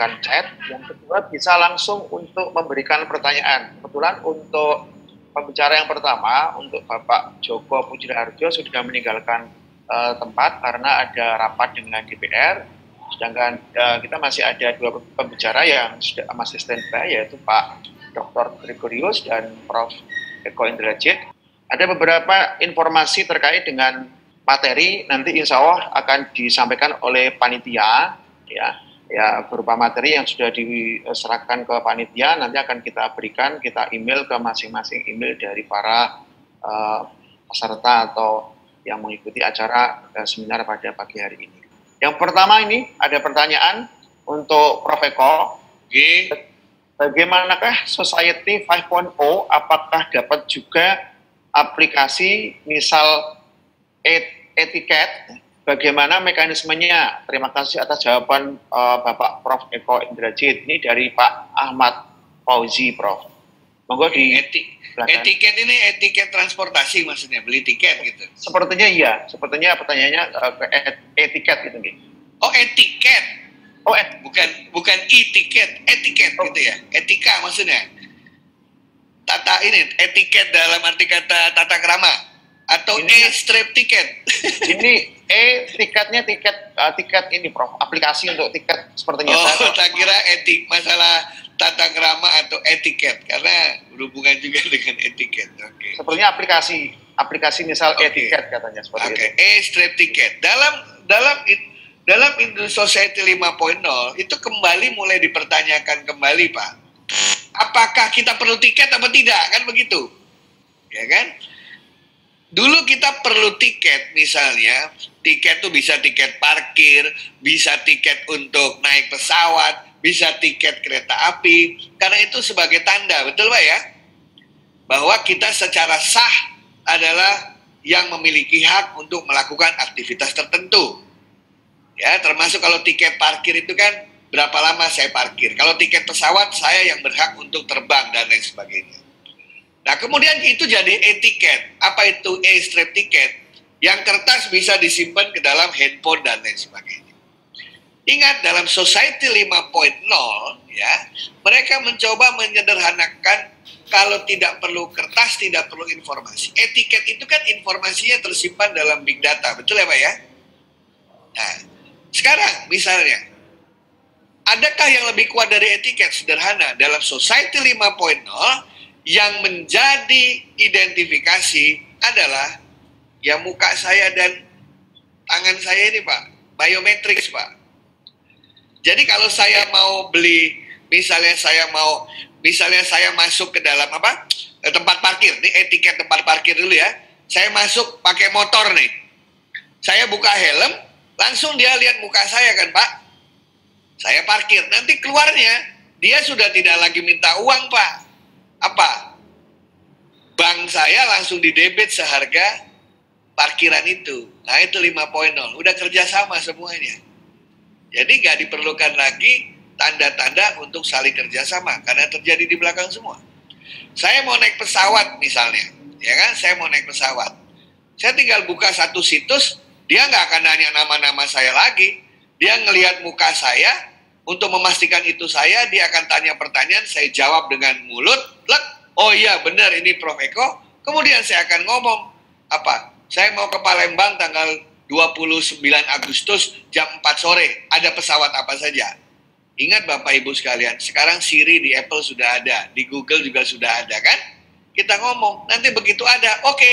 menggunakan chat. Yang kedua bisa langsung untuk memberikan pertanyaan. Kebetulan untuk pembicara yang pertama, untuk Bapak Joko Pujiharjo sudah meninggalkan tempat karena ada rapat dengan DPR. Sedangkan kita masih ada dua pembicara yang sudah masih standby, yaitu Pak Dr. Gregorius dan Prof. Eko Indrajit. Ada beberapa informasi terkait dengan materi nanti insya Allah akan disampaikan oleh panitia, ya berupa materi yang sudah diserahkan ke panitia, nanti akan kita berikan, kita email ke masing-masing email dari para peserta atau yang mengikuti acara seminar pada pagi hari ini. Yang pertama ini ada pertanyaan untuk Prof. Eko. Bagaimanakah Society 5.0, apakah dapat juga aplikasi misal etiket, bagaimana mekanismenya? Terima kasih atas jawaban Bapak Prof. Eko Indrajit. Ini dari Pak Ahmad Fauzi, Prof. Monggo di etiket ini etiket transportasi maksudnya, beli tiket gitu. Sepertinya iya, sepertinya pertanyaannya etiket gitu. Oh, etiket. Oh, bukan e-tiket, etiket gitu ya. Etika maksudnya. Etiket dalam arti kata tata krama atau e-strip tiket. Ini tiketnya tiket ini, Prof. Aplikasi untuk tiket sepertinya. Oh, tak kira masalah tata krama atau etiket karena berhubungan juga dengan etiket. Oke. Sepertinya aplikasi misal etiket katanya seperti itu. E-strip tiket. Dalam industri society 5.0 itu kembali mulai dipertanyakan kembali, Pak. Apakah kita perlu tiket atau tidak? Kan begitu. Ya kan? Dulu kita perlu tiket, misalnya tiket itu bisa tiket parkir, bisa tiket untuk naik pesawat, bisa tiket kereta api, karena itu sebagai tanda, betul Pak ya? Bahwa kita secara sah adalah yang memiliki hak untuk melakukan aktivitas tertentu. Ya, termasuk kalau tiket parkir itu kan berapa lama saya parkir. Kalau tiket pesawat saya yang berhak untuk terbang dan lain sebagainya. Nah, kemudian itu jadi e-tiket. Apa itu e-strip tiket? Yang kertas bisa disimpan ke dalam handphone dan lain sebagainya. Ingat, dalam Society 5.0 ya, mereka mencoba menyederhanakan kalau tidak perlu kertas, tidak perlu informasi. Etiket itu kan informasinya tersimpan dalam big data, betul ya Pak ya? Nah, sekarang misalnya, adakah yang lebih kuat dari etiket? Sederhana, dalam Society 5.0 yang menjadi identifikasi adalah ya muka saya dan tangan saya ini Pak, biometrics Pak. Jadi kalau saya mau beli, misalnya saya masuk ke dalam tempat parkir, nih etiket tempat parkir dulu ya. Saya masuk pakai motor nih, saya buka helm, langsung dia lihat muka saya kan Pak. Saya parkir, nanti keluarnya dia sudah tidak lagi minta uang Pak. Apa? Bank saya langsung didebit seharga parkiran itu. Nah itu 5.0, udah kerjasama semuanya. Jadi nggak diperlukan lagi tanda-tanda untuk saling kerjasama karena terjadi di belakang semua. Saya mau naik pesawat misalnya, ya kan? Saya mau naik pesawat. Saya tinggal buka satu situs, dia nggak akan nanya nama-nama saya lagi. Dia ngelihat muka saya, untuk memastikan itu saya, dia akan tanya pertanyaan, saya jawab dengan mulut, oh iya benar ini Prof. Eko. Kemudian saya akan ngomong, apa? Saya mau ke Palembang tanggal 29 Agustus jam 4 sore, ada pesawat apa saja. Ingat Bapak Ibu sekalian, sekarang Siri di Apple sudah ada, di Google juga sudah ada kan? Kita ngomong, nanti begitu ada, oke,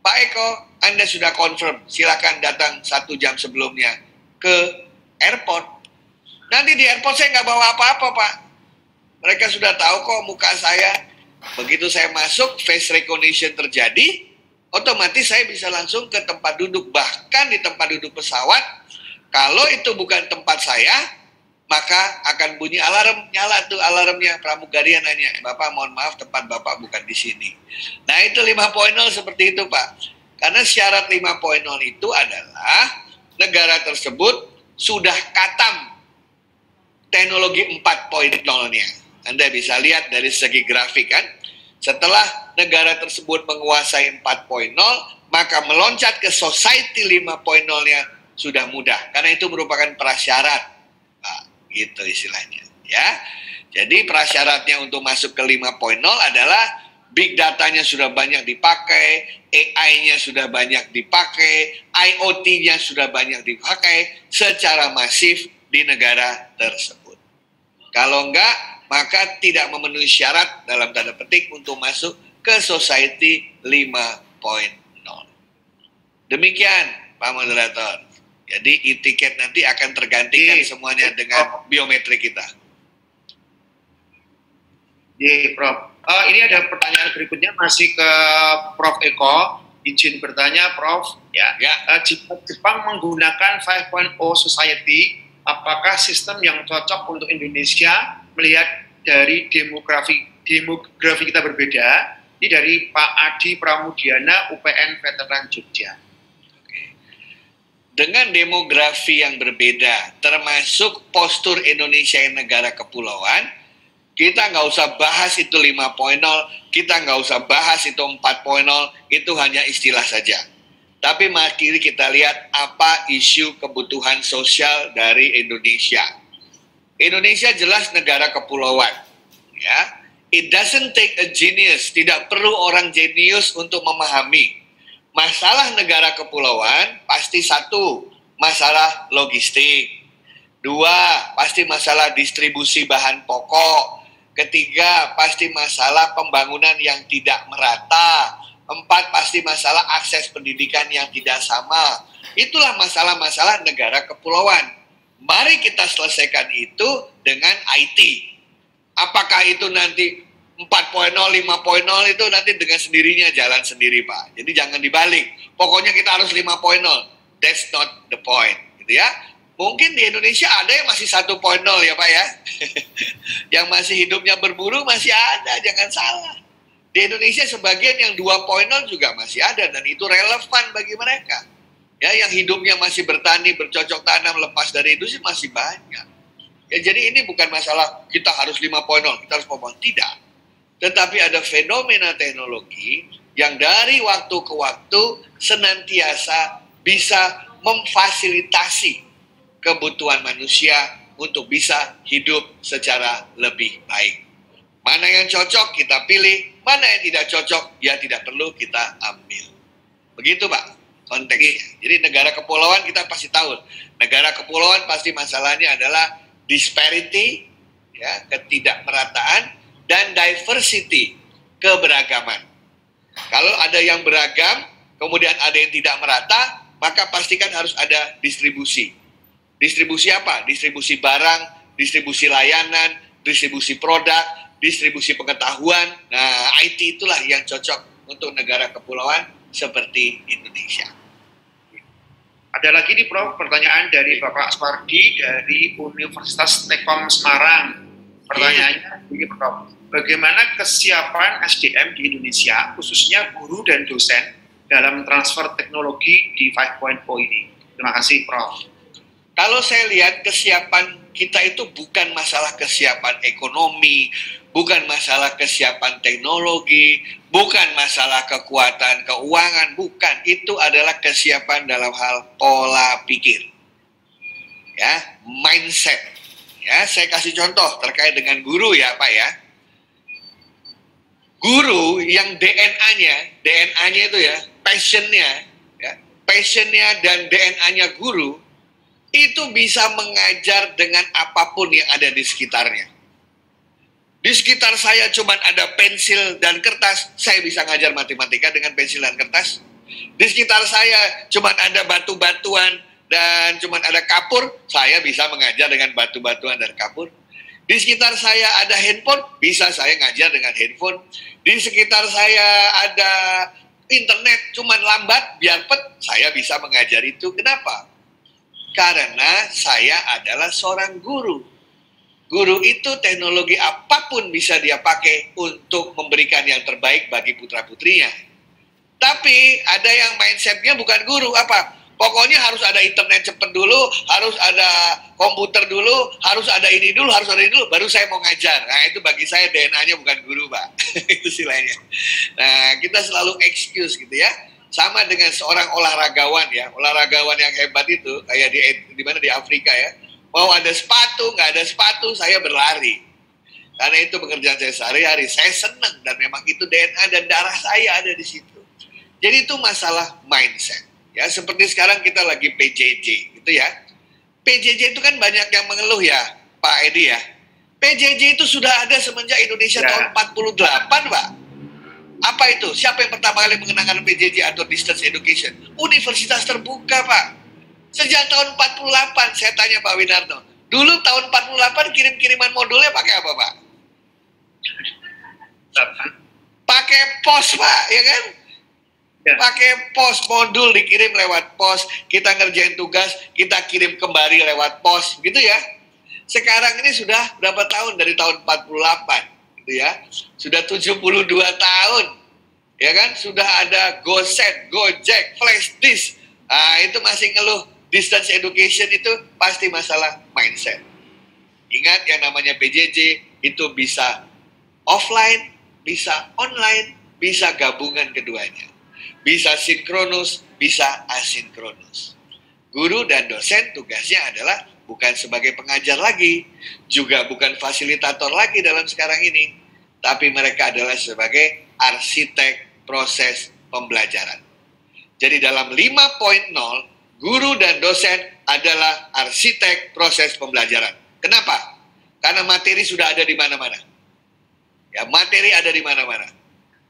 Pak Eko, Anda sudah confirm, silakan datang 1 jam sebelumnya ke airport. Nanti di airport saya nggak bawa apa-apa Pak. Mereka sudah tahu kok muka saya. Begitu saya masuk, face recognition terjadi, otomatis saya bisa langsung ke tempat duduk. Bahkan di tempat duduk pesawat, kalau itu bukan tempat saya, maka akan bunyi alarm, nyala tuh alarmnya. Pramugari nanya, Bapak mohon maaf tempat Bapak bukan di sini. Nah itu 5.0 seperti itu Pak. Karena syarat 5.0 itu adalah negara tersebut sudah katam teknologi 4.0-nya. Anda bisa lihat dari segi grafik kan. Setelah negara tersebut menguasai 4.0, maka meloncat ke society 5.0-nya sudah mudah. Karena itu merupakan prasyarat. Nah, gitu istilahnya ya. Jadi prasyaratnya untuk masuk ke 5.0 adalah big datanya sudah banyak dipakai, AI-nya sudah banyak dipakai, IoT-nya sudah banyak dipakai secara masif di negara tersebut. Kalau enggak, maka tidak memenuhi syarat dalam tanda petik untuk masuk ke Society 5.0. Demikian, Pak Moderator. Jadi e-tiket nanti akan tergantikan semuanya dengan biometrik kita. Di Prof. Ini ada pertanyaan berikutnya masih ke Prof. Eko. Izin bertanya, Prof. Ya. Jika Jepang menggunakan 5.0 Society, apakah sistem yang cocok untuk Indonesia melihat dari demografi kita berbeda? Ini dari Pak Adi Pramudiana, UPN Veteran Jogja. Dengan demografi yang berbeda, termasuk postur Indonesia yang negara kepulauan, kita nggak usah bahas itu 5.0, kita nggak usah bahas itu 4.0, itu hanya istilah saja. Tapi mari kita lihat apa isu kebutuhan sosial dari Indonesia. Indonesia jelas negara kepulauan, ya. It doesn't take a genius, tidak perlu orang jenius untuk memahami. Masalah negara kepulauan pasti satu, masalah logistik. Dua, pasti masalah distribusi bahan pokok. Ketiga, pasti masalah pembangunan yang tidak merata. Empat, pasti masalah akses pendidikan yang tidak sama. Itulah masalah-masalah negara kepulauan. Mari kita selesaikan itu dengan IT. Apakah itu nanti 4.0, 5.0 itu nanti dengan sendirinya jalan sendiri, Pak. Jadi jangan dibalik. Pokoknya kita harus 5.0. That's not the point, gitu ya. Mungkin di Indonesia ada yang masih 1.0 ya, Pak ya. Yang masih hidupnya berburu masih ada, jangan salah. Di Indonesia sebagian yang 2.0 juga masih ada dan itu relevan bagi mereka. Ya, yang hidupnya masih bertani, bercocok tanam, lepas dari industri masih banyak. Ya, jadi ini bukan masalah kita harus 5.0, kita harus 4.0, tidak. Tetapi ada fenomena teknologi yang dari waktu ke waktu senantiasa bisa memfasilitasi kebutuhan manusia untuk bisa hidup secara lebih baik. Mana yang cocok kita pilih, mana yang tidak cocok ya tidak perlu kita ambil. Begitu Pak konteksnya. Jadi negara kepulauan kita pasti tahu. Negara kepulauan pasti masalahnya adalah disparity, ya, ketidakmerataan, dan diversity, keberagaman. Kalau ada yang beragam, kemudian ada yang tidak merata, maka pastikan harus ada distribusi. Distribusi apa? Distribusi barang, distribusi layanan, distribusi produk, distribusi pengetahuan. Nah, IT itulah yang cocok untuk negara kepulauan seperti Indonesia. Ada lagi nih Prof, pertanyaan dari Bapak Aswardi dari Universitas Tekom Semarang. Pertanyaannya begini Prof, bagaimana kesiapan SDM di Indonesia, khususnya guru dan dosen, dalam transfer teknologi di 5.0 ini? Terima kasih Prof. Kalau saya lihat kesiapan kita itu bukan masalah kesiapan ekonomi, bukan masalah kesiapan teknologi, bukan masalah kekuatan keuangan, bukan. Itu adalah kesiapan dalam hal pola pikir. Ya, mindset. Ya, saya kasih contoh terkait dengan guru ya Pak ya. Guru yang DNA-nya itu ya, passionnya dan DNA-nya guru itu bisa mengajar dengan apapun yang ada di sekitarnya. Di sekitar saya cuma ada pensil dan kertas, saya bisa ngajar matematika dengan pensil dan kertas. Di sekitar saya cuma ada batu-batuan dan cuma ada kapur, saya bisa mengajar dengan batu-batuan dan kapur. Di sekitar saya ada handphone, bisa saya ngajar dengan handphone. Di sekitar saya ada internet, cuman lambat, biar saya bisa mengajar itu. Kenapa? Karena saya adalah seorang guru. Guru itu teknologi apapun bisa dia pakai untuk memberikan yang terbaik bagi putra-putrinya. Tapi ada yang mindsetnya bukan guru, apa? Pokoknya harus ada internet cepat dulu, harus ada komputer dulu, harus ada ini dulu, harus ada ini dulu, baru saya mau ngajar. Nah itu bagi saya DNA-nya bukan guru Pak. Itu istilahnya. Nah kita selalu excuse gitu ya. Sama dengan seorang olahragawan ya, olahragawan yang hebat itu, kayak di mana di Afrika ya, Mau ada sepatu, nggak ada sepatu, saya berlari. Karena itu pekerjaan saya sehari-hari. Saya senang dan memang itu DNA dan darah saya ada di situ. Jadi itu masalah mindset. Ya, seperti sekarang kita lagi PJJ gitu ya. PJJ itu kan banyak yang mengeluh ya, Pak Edi ya. PJJ itu sudah ada semenjak Indonesia tahun 48, Pak. Apa itu? Siapa yang pertama kali mengenangkan PJJ atau Distance Education? Universitas terbuka, Pak. Sejak tahun 48, saya tanya Pak Winarno. Dulu tahun 48 kirim-kiriman modulnya pakai apa, Pak? Pakai pos, Pak, ya kan? Ya. Pakai pos, modul dikirim lewat pos, kita ngerjain tugas, kita kirim kembali lewat pos, gitu ya. Sekarang ini sudah berapa tahun dari tahun 48, gitu ya. Sudah 72 tahun, ya kan? Sudah ada GoSet, Gojek, Flash Disk. Nah, itu masih ngeluh. Distance education itu pasti masalah mindset. Ingat yang namanya PJJ itu bisa offline, bisa online, bisa gabungan keduanya. Bisa sinkronus, bisa asinkronus. Guru dan dosen tugasnya adalah bukan sebagai pengajar lagi, juga bukan fasilitator lagi dalam sekarang ini, tapi mereka adalah sebagai arsitek proses pembelajaran. Jadi dalam 5.0, guru dan dosen adalah arsitek proses pembelajaran. Kenapa? Karena materi sudah ada di mana-mana. Ya, materi ada di mana-mana.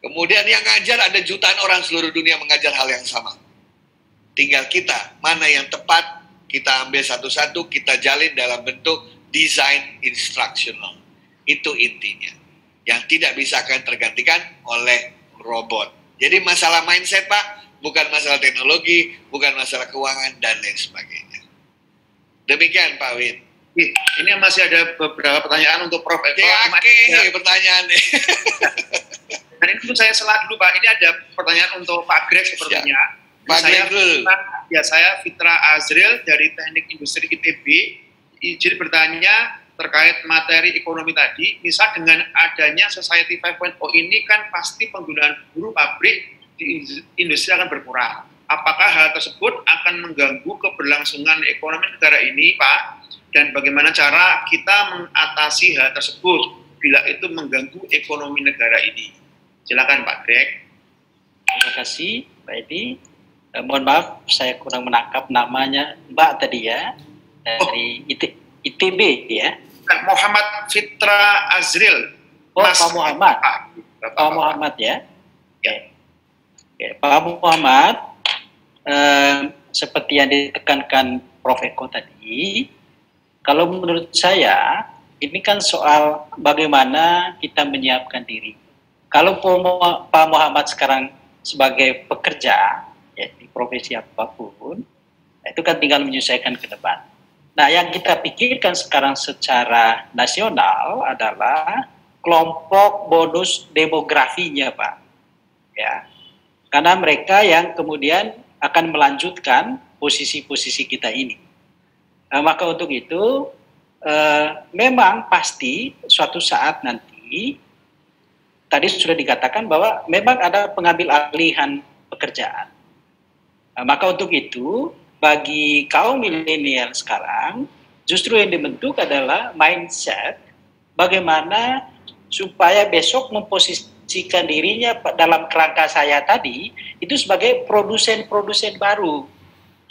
Kemudian yang ngajar ada jutaan orang seluruh dunia mengajar hal yang sama. Tinggal kita, mana yang tepat, kita ambil satu-satu, kita jalin dalam bentuk design instructional. Itu intinya. Yang tidak bisa akan tergantikan oleh robot. Jadi masalah mindset, Pak, bukan masalah teknologi, bukan masalah keuangan, dan lain sebagainya. Demikian, Pak Win. Ini masih ada beberapa pertanyaan untuk Prof. Eko. Oke, pertanyaan nih. Dan ini untuk saya selah dulu, Pak. Ini ada pertanyaan untuk Pak Greg sepertinya. Pak Greg dulu. Saya Fitra Azril dari Teknik Industri ITB. Izin bertanya terkait materi ekonomi tadi. Misal dengan adanya Society 5.0 ini kan pasti penggunaan buruh pabrik di industri akan berkurang. Apakah hal tersebut akan mengganggu keberlangsungan ekonomi negara ini, Pak? Dan bagaimana cara kita mengatasi hal tersebut bila itu mengganggu ekonomi negara ini? Silakan, Pak Greg. Terima kasih, Pak Edi. Mohon maaf, saya kurang menangkap namanya Mbak tadi ya, dari ITB ya. Muhammad Fitra Azril. Oh, Pak Muhammad. Pak Muhammad ya. Ya. Pak Muhammad, seperti yang ditekankan Prof. Eko tadi, kalau menurut saya, ini kan soal bagaimana kita menyiapkan diri. Kalau Pak Muhammad sekarang sebagai pekerja, ya, di profesi apapun, itu kan tinggal menyesuaikan ke depan. Nah, yang kita pikirkan sekarang secara nasional adalah kelompok bonus demografinya, Pak. Ya. Karena mereka yang kemudian akan melanjutkan posisi-posisi kita ini. Nah, maka untuk itu memang pasti suatu saat nanti, tadi sudah dikatakan bahwa memang ada pengambil alihan pekerjaan. Nah, maka untuk itu bagi kaum milenial sekarang justru yang dibentuk adalah mindset bagaimana supaya besok memposisikan dirinya dalam kerangka saya tadi itu sebagai produsen-produsen baru,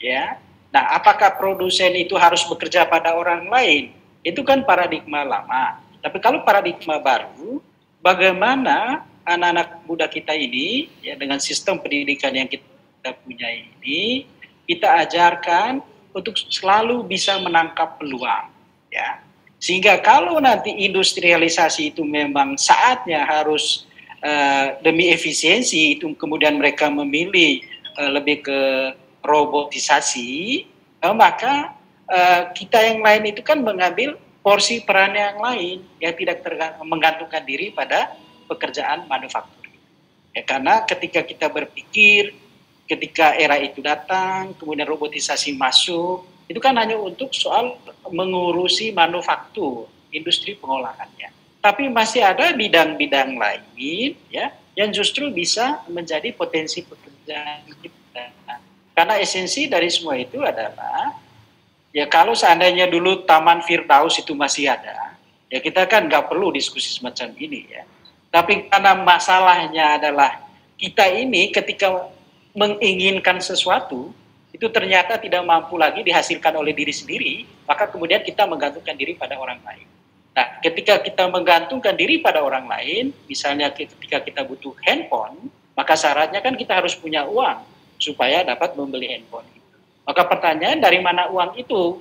ya. Nah, apakah produsen itu harus bekerja pada orang lain? Itu kan paradigma lama. Tapi kalau paradigma baru, bagaimana anak-anak muda kita ini, ya, dengan sistem pendidikan yang kita punya ini, kita ajarkan untuk selalu bisa menangkap peluang, ya. Sehingga kalau nanti industrialisasi itu memang saatnya harus demi efisiensi itu kemudian mereka memilih lebih ke robotisasi, maka kita yang lain itu kan mengambil porsi peran yang lain yang tidak menggantungkan diri pada pekerjaan manufaktur. Ya, karena ketika kita berpikir, ketika era itu datang, kemudian robotisasi masuk, itu kan hanya untuk soal mengurusi manufaktur, industri pengolahannya. Tapi masih ada bidang-bidang lain, ya, yang justru bisa menjadi potensi pekerjaan kita. Karena esensi dari semua itu adalah Ya kalau seandainya dulu Taman Firdaus itu masih ada, ya kita kan nggak perlu diskusi semacam ini ya. Tapi karena masalahnya adalah kita ini ketika menginginkan sesuatu, itu ternyata tidak mampu lagi dihasilkan oleh diri sendiri, maka kemudian kita menggantungkan diri pada orang lain. Nah, ketika kita menggantungkan diri pada orang lain, misalnya ketika kita butuh handphone, maka syaratnya kan kita harus punya uang supaya dapat membeli handphone. Maka pertanyaan dari mana uang itu?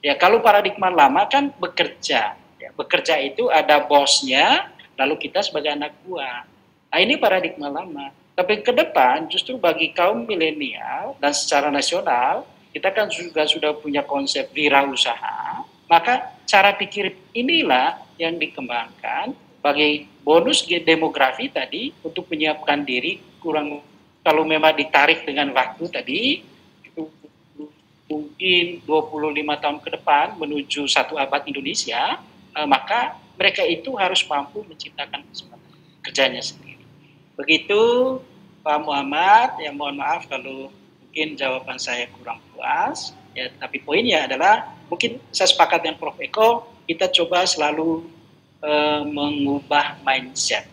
Ya kalau paradigma lama kan bekerja. Ya, bekerja itu ada bosnya, lalu kita sebagai anak buah. Nah ini paradigma lama. Tapi ke depan justru bagi kaum milenial dan secara nasional, kita kan juga sudah punya konsep wirausaha. Maka cara pikir inilah yang dikembangkan bagi bonus demografi tadi untuk menyiapkan diri kurang kalau memang ditarik dengan waktu tadi mungkin 25 tahun ke depan menuju 1 abad Indonesia, maka mereka itu harus mampu menciptakan kesempatan kerjanya sendiri. Begitu Pak Muhammad, ya mohon maaf kalau mungkin jawaban saya kurang puas, ya tapi poinnya adalah mungkin saya sepakat dengan Prof. Eko, kita coba selalu mengubah mindset,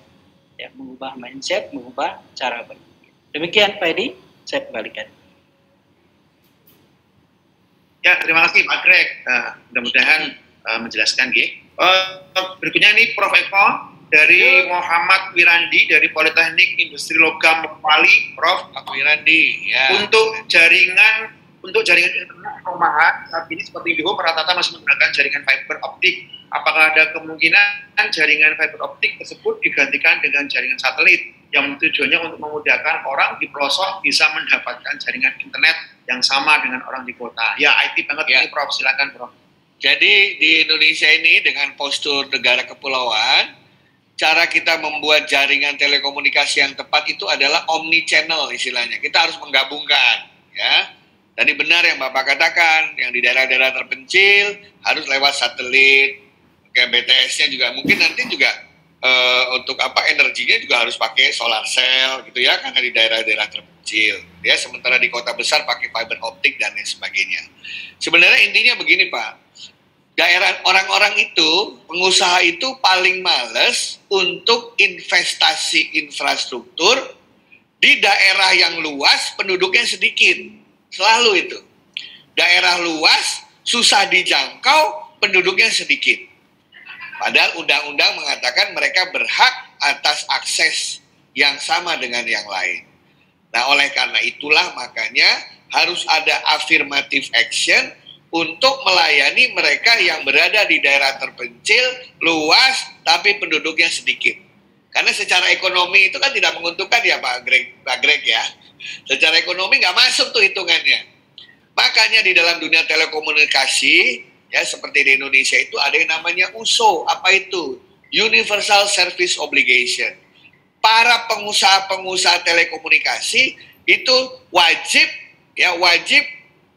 ya mengubah mindset, mengubah cara berpikir. Demikian Pak Edi, saya kembalikan. Ya, terima kasih Pak Greg. Mudah-mudahan menjelaskan. Berikutnya ini Prof. Eko dari Muhammad Wirandi dari Politeknik Industri Logam Merpati, Prof. Pak Wirandi. Ya. Untuk jaringan internet rumahan saat ini seperti Indiho rata-rata masih menggunakan jaringan fiber optik. Apakah ada kemungkinan jaringan fiber optik tersebut digantikan dengan jaringan satelit yang tujuannya untuk memudahkan orang di pelosok bisa mendapatkan jaringan internet yang sama dengan orang di kota? Ya, IT banget ini Prof, silakan Prof. Jadi di Indonesia ini dengan postur negara kepulauan, cara kita membuat jaringan telekomunikasi yang tepat itu adalah omni channel istilahnya. Kita harus menggabungkan, ya. Tadi benar yang Bapak katakan, yang di daerah-daerah terpencil harus lewat satelit, kayak BTS-nya juga mungkin nanti juga untuk energinya juga harus pakai solar cell gitu ya, karena di daerah-daerah terpencil. Ya, sementara di kota besar pakai fiber optik dan lain sebagainya. Sebenarnya intinya begini Pak, daerah orang-orang itu, pengusaha itu paling males untuk investasi infrastruktur di daerah yang luas, penduduknya sedikit. Selalu itu. Daerah luas, susah dijangkau, penduduknya sedikit. Padahal undang-undang mengatakan mereka berhak atas akses yang sama dengan yang lain. Nah, oleh karena itulah makanya harus ada affirmative action untuk melayani mereka yang berada di daerah terpencil, luas, tapi penduduknya sedikit. Karena secara ekonomi itu kan tidak menguntungkan ya Pak Greg ya. Secara ekonomi nggak masuk tuh hitungannya. Makanya di dalam dunia telekomunikasi, ya seperti di Indonesia itu ada yang namanya USO. Apa itu? Universal Service Obligation. Para pengusaha-pengusaha telekomunikasi itu wajib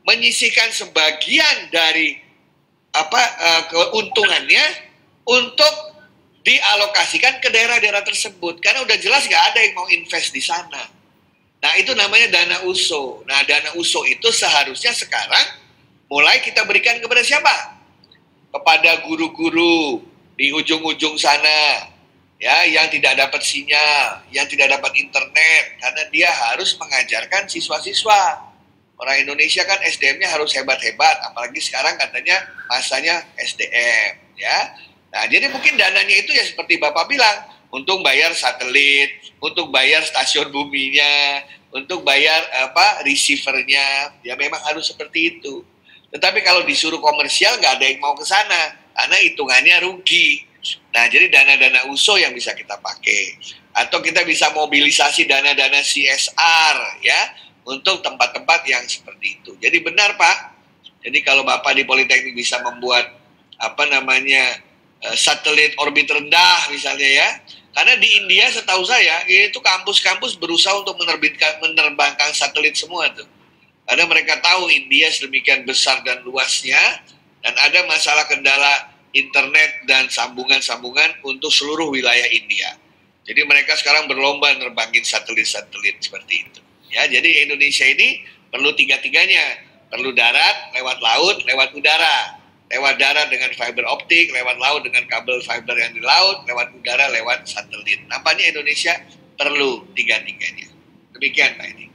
menyisihkan sebagian dari keuntungannya untuk dialokasikan ke daerah-daerah tersebut. Karena udah jelas nggak ada yang mau invest di sana. Nah itu namanya dana USO. Nah dana USO itu seharusnya sekarang mulai kita berikan kepada siapa? Kepada guru-guru di ujung-ujung sana, ya, yang tidak dapat sinyal, yang tidak dapat internet, karena dia harus mengajarkan siswa-siswa. Orang Indonesia kan SDM-nya harus hebat-hebat, apalagi sekarang katanya masanya SDM, ya. Nah, jadi mungkin dananya itu ya seperti Bapak bilang, untuk bayar satelit, untuk bayar stasiun buminya, untuk bayar receiver-nya, ya memang harus seperti itu. Tetapi kalau disuruh komersial nggak ada yang mau ke sana, karena hitungannya rugi. Nah, jadi dana-dana USO yang bisa kita pakai. Atau kita bisa mobilisasi dana-dana CSR, ya, untuk tempat-tempat yang seperti itu. Jadi benar, Pak. Jadi kalau Bapak di Politeknik bisa membuat, satelit orbit rendah misalnya ya. Karena di India setahu saya, itu kampus-kampus berusaha untuk menerbangkan satelit semua tuh. Karena mereka tahu India sedemikian besar dan luasnya, dan ada masalah kendala internet dan sambungan-sambungan untuk seluruh wilayah India. Jadi mereka sekarang berlomba nerbangin satelit-satelit seperti itu. Ya, jadi Indonesia ini perlu tiga-tiganya. Perlu darat, lewat laut, lewat udara. Lewat darat dengan fiber optik, lewat laut dengan kabel fiber yang di laut, lewat udara, lewat satelit. Nampaknya Indonesia perlu tiga-tiganya. Demikian Pak Edi.